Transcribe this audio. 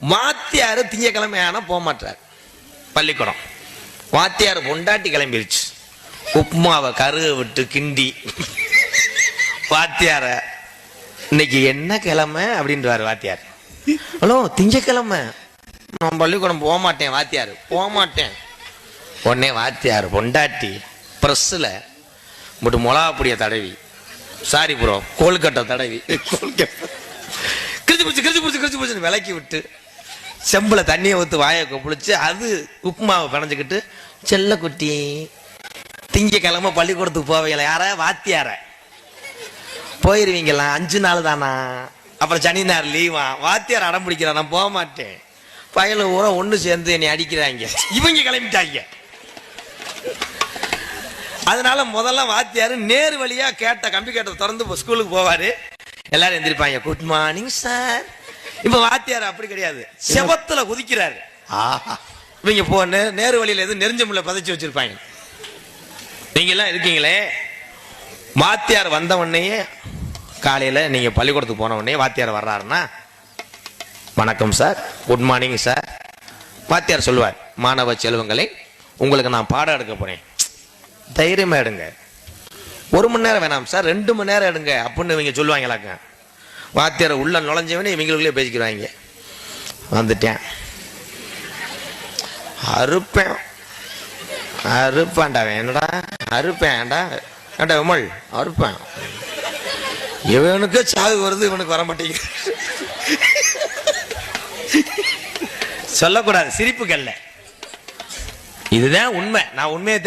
வாத்தியாரு திங்கக்கிழமை ஆனா போக மாட்டார் பள்ளிக்கூடம். வாத்தியார் பொண்டாட்டி கிளம்பிருச்சு, உப்புமாவை கருக விட்டு கிண்டி வாத்தியார இன்னைக்கு என்ன கிழமை அப்படின்றாரு வாத்தியார். ஹலோ திங்கக்கிழமை, நான் பள்ளிக்கூடம் போக மாட்டேன் வாத்தியார், போக மாட்டேன். உடனே வாத்தியார் பொண்டாட்டி பிரஸ்ல மட்டும் மிளகா பொடியை தடவி, சாரி ப்ரோ கோல்கட்டை தடவி கிழிச்சு பிடிச்சு விளக்கி விட்டு செம்புல தண்ணியை ஊத்து வாயை கொப்பளிச்சு அது உப்புமாவை பிணைஞ்சுக்கிட்டு, செல்ல குட்டி திங்கக்கிழமை பள்ளிக்கூடத்துக்கு போவீங்களா? யார? வாத்தியார. போயிருவீங்களா? 5 நாள் தானா, அப்புறம் சனி ஞாயிறு லீவா? வாத்தியார் அடம் பிடிக்கிறான், நான் போக மாட்டேன். பயல ஊரா ஒண்ணு சேர்ந்து என்னை அடிக்கிறாங்க, இவங்க கிளம்பிட்டாங்க. அதனால முதல்ல வாத்தியாரு நேரு வழியா கேட்ட கம்பி கேட்ட திறந்து ஸ்கூலுக்கு போவாரு, எல்லாரும் எந்திரிப்பாங்க, குட் மார்னிங் சார். இப்ப வாத்தியார் அப்படி கிடையாது, செவத்துல குதிக்கிறாரு. இவங்க போன நேரு வழியில எது நெருஞ்ச முள்ள பதைச்சு வச்சிருப்பாங்க. நீங்க எல்லாம் இருக்கீங்களே, வாத்தியார் வந்த உடனே காலையில நீங்க பள்ளிக்கூடத்துக்கு போன உடனே வாத்தியார் வர்றாருன்னா, வணக்கம் சார், குட் மார்னிங் சார். வாத்தியார் சொல்லுவார், மாணவ செல்வங்களை உங்களுக்கு நான் பாடம் எடுக்க போறேன், தைரியமா எடுங்க. 1 மணி நேரம் வேணாம் சார், 2 மணி நேரம் எடுங்க அப்படின்னு இவங்க சொல்லுவாங்களாக்க. வாத்தியார் உள்ள நுழைஞ்சவனே இவங்களுக்குள்ளே பேசிக்கிறாங்க, வந்துட்டேன் அறுப்பேன் அறுப்பான்டா, என்னடா அறுப்பேன்டா, ஏண்டா விமல் அறுப்பேன். இவனுக்கு சாவு வருது, இவனுக்கு வர மாட்டேங்குது. சொல்லக்கூடாது சிரிப்புகள்ல, இதுதான் உண்மை. நான் உண்மையை